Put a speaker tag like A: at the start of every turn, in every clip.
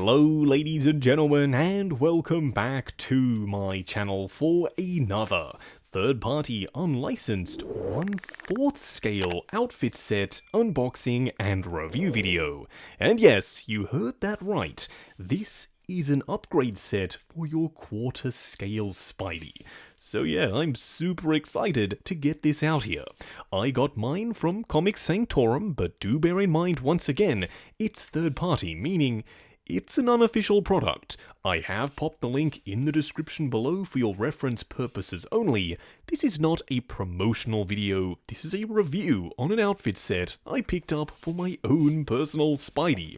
A: Hello ladies and gentlemen, and welcome back to my channel for another third-party unlicensed 1/4 scale outfit set unboxing and review video. And yes, you heard that right, this is an upgrade set for your 1/4 scale Spidey. So yeah, I'm super excited to get this out here. I got mine from Comic Sanctorum, but do bear in mind once again, it's third party, meaning it's an unofficial product. I have popped the link in the description below for your reference purposes only. This is not a promotional video, this is a review on an outfit set I picked up for my own personal Spidey.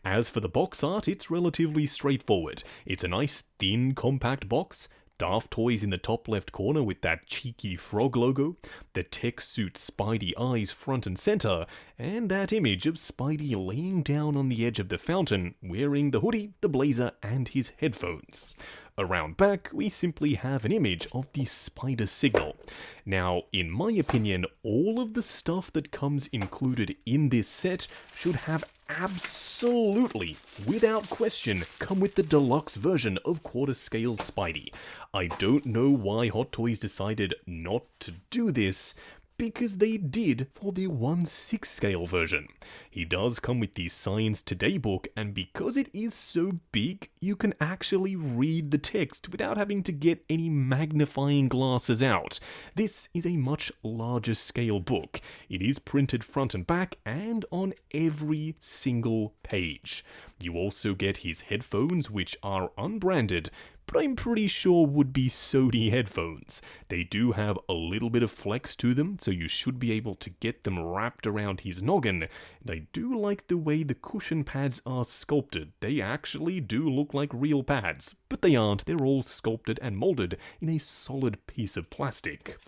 A: As for the box art, it's relatively straightforward. It's a nice thin compact box. Daftoys in the top left corner with that cheeky frog logo, the tech suit Spidey eyes front and center, and that image of Spidey laying down on the edge of the fountain, wearing the hoodie, the blazer, and his headphones. Around back, we simply have an image of the spider signal. Now, in my opinion, all of the stuff that comes included in this set should have absolutely, without question, come with the deluxe version of 1/4 scale Spidey. I don't know why Hot Toys decided not to do this, because they did for the 1/6 scale version. He does come with the Science Today book, and because it is so big, you can actually read the text without having to get any magnifying glasses out. This is a much larger scale book. It is printed front and back and on every single page. You also get his headphones, which are unbranded, but I'm pretty sure would be Sony headphones. They do have a little bit of flex to them, so you should be able to get them wrapped around his noggin. And I do like the way the cushion pads are sculpted. They actually do look like real pads, but they aren't. They're all sculpted and molded in a solid piece of plastic.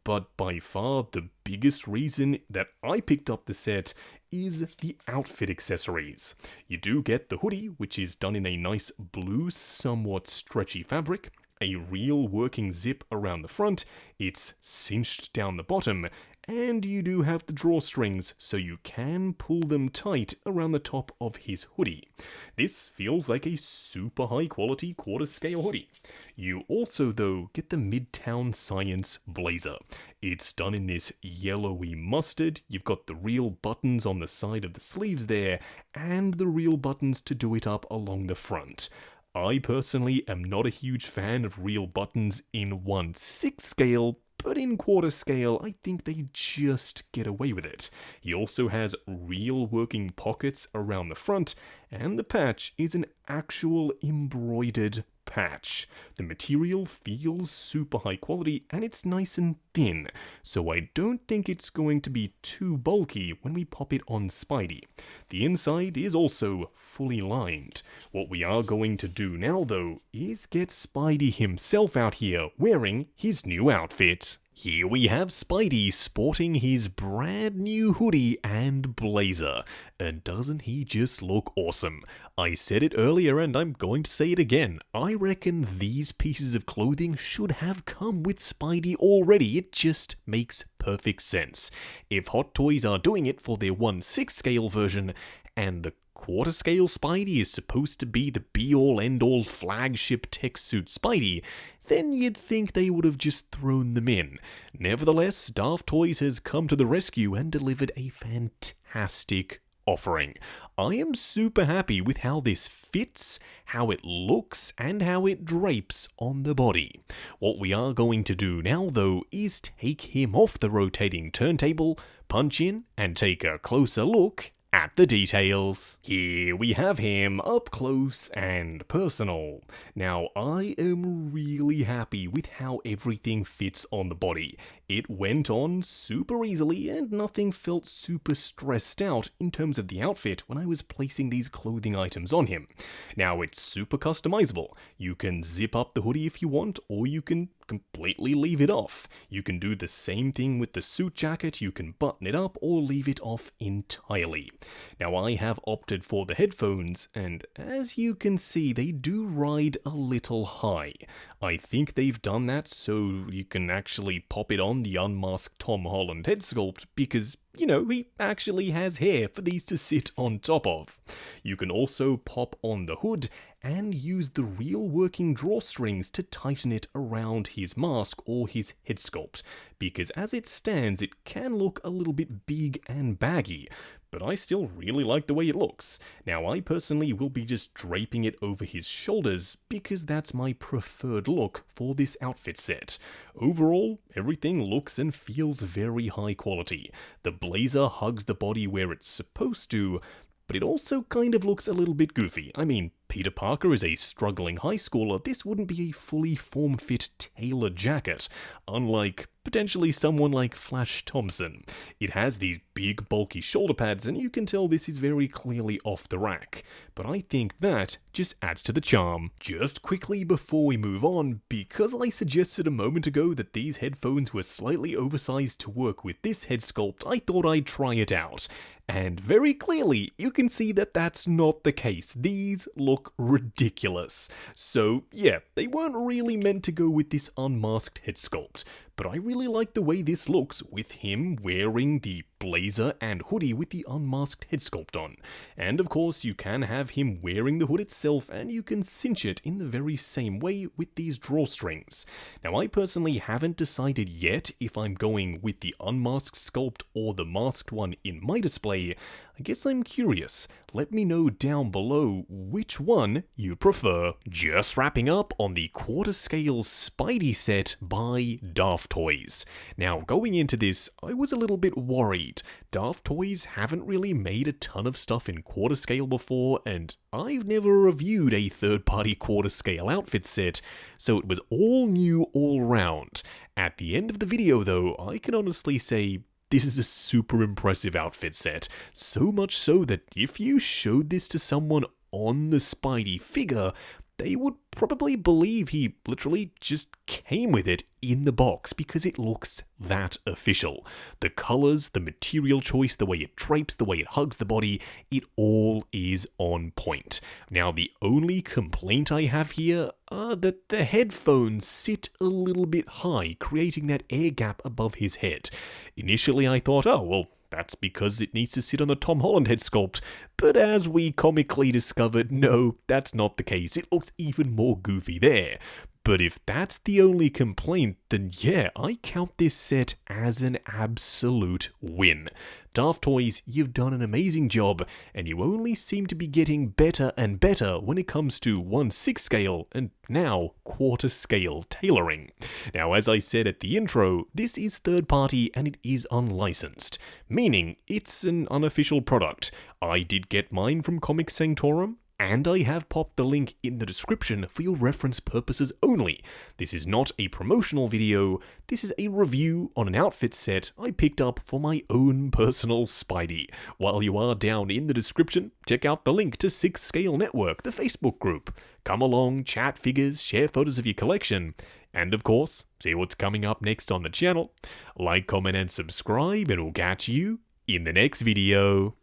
A: But by far the biggest reason that I picked up the set is the outfit accessories. You do get the hoodie, which is done in a nice blue, somewhat stretchy fabric, a real working zip around the front, it's cinched down the bottom, and you do have the drawstrings, so you can pull them tight around the top of his hoodie. This feels like a super high quality 1/4 scale hoodie. You also, though, get the Midtown Science blazer. It's done in this yellowy mustard. You've got the real buttons on the side of the sleeves there, and the real buttons to do it up along the front. I personally am not a huge fan of real buttons in 1/6 scale, but in 1/4 scale, I think they just get away with it. He also has real working pockets around the front, and the patch is an actual embroidered patch. The material feels super high quality and it's nice and thin, so I don't think it's going to be too bulky when we pop it on Spidey. The inside is also fully lined. What we are going to do now though is get Spidey himself out here wearing his new outfit. Here we have Spidey sporting his brand new hoodie and blazer, and doesn't he just look awesome? I said it earlier and I'm going to say it again, I reckon these pieces of clothing should have come with Spidey already, it just makes perfect sense. If Hot Toys are doing it for their 1/6 scale version, and the 1/4 scale Spidey is supposed to be the be-all end-all flagship tech suit Spidey, then you'd think they would have just thrown them in. Nevertheless, Daftoys has come to the rescue and delivered a fantastic offering. I am super happy with how this fits, how it looks, and how it drapes on the body. What we are going to do now though is take him off the rotating turntable, punch in, and take a closer look at the details. Here we have him up close and personal. Now I am really happy with how everything fits on the body. It went on super easily and nothing felt super stressed out in terms of the outfit when I was placing these clothing items on him. Now it's super customizable. You can zip up the hoodie if you want, or you can completely leave it off. You can do the same thing with the suit jacket, you can button it up or leave it off entirely. Now I have opted for the headphones, and as you can see they do ride a little high. I think they've done that so you can actually pop it on the unmasked Tom Holland head sculpt, because you know, he actually has hair for these to sit on top of. You can also pop on the hood and use the real working drawstrings to tighten it around his mask or his head sculpt, because as it stands it can look a little bit big and baggy, but I still really like the way it looks. Now I personally will be just draping it over his shoulders because that's my preferred look for this outfit set. Overall, everything looks and feels very high quality. The blazer hugs the body where it's supposed to, but it also kind of looks a little bit goofy. I mean, Peter Parker is a struggling high schooler. This wouldn't be a fully form-fit tailored jacket, unlike potentially someone like Flash Thompson. It has these big bulky shoulder pads and you can tell this is very clearly off the rack, but I think that just adds to the charm. Just quickly before we move on, because I suggested a moment ago that these headphones were slightly oversized to work with this head sculpt, I thought I'd try it out. And very clearly, you can see that that's not the case. These look ridiculous. So yeah, they weren't really meant to go with this unmasked head sculpt, but I really like the way this looks with him wearing the blazer and hoodie with the unmasked head sculpt on. And of course you can have him wearing the hood itself and you can cinch it in the very same way with these drawstrings. Now I personally haven't decided yet if I'm going with the unmasked sculpt or the masked one in my display. I guess I'm curious. Let me know down below which one you prefer. Just wrapping up on the quarter scale Spidey set by Daftoys. Now going into this, I was a little bit worried. Daftoys haven't really made a ton of stuff in quarter scale before, and I've never reviewed a third-party quarter scale outfit set, so it was all new all round. At the end of the video though, I can honestly say this is a super impressive outfit set, so much so that if you showed this to someone on the Spidey figure, they would probably believe he literally just came with it in the box because it looks that official. The colors, the material choice, the way it drapes, the way it hugs the body, it all is on point. Now the only complaint I have here are that the headphones sit a little bit high, creating that air gap above his head. Initially I thought, oh well, that's because it needs to sit on the Tom Holland head sculpt, but as we comically discovered, no, that's not the case. It looks even more goofy there. But if that's the only complaint, then yeah, I count this set as an absolute win. Daftoys, you've done an amazing job, and you only seem to be getting better and better when it comes to 1/6 scale and now quarter scale tailoring. Now, as I said at the intro, this is third party and it is unlicensed, meaning it's an unofficial product. I did get mine from Comic Sanctorum, and I have popped the link in the description for your reference purposes only. This is not a promotional video, this is a review on an outfit set I picked up for my own personal Spidey. While you are down in the description, check out the link to 6 Scale Network, the Facebook group. Come along, chat figures, share photos of your collection, and of course, see what's coming up next on the channel. Like, comment, and subscribe, and we'll catch you in the next video.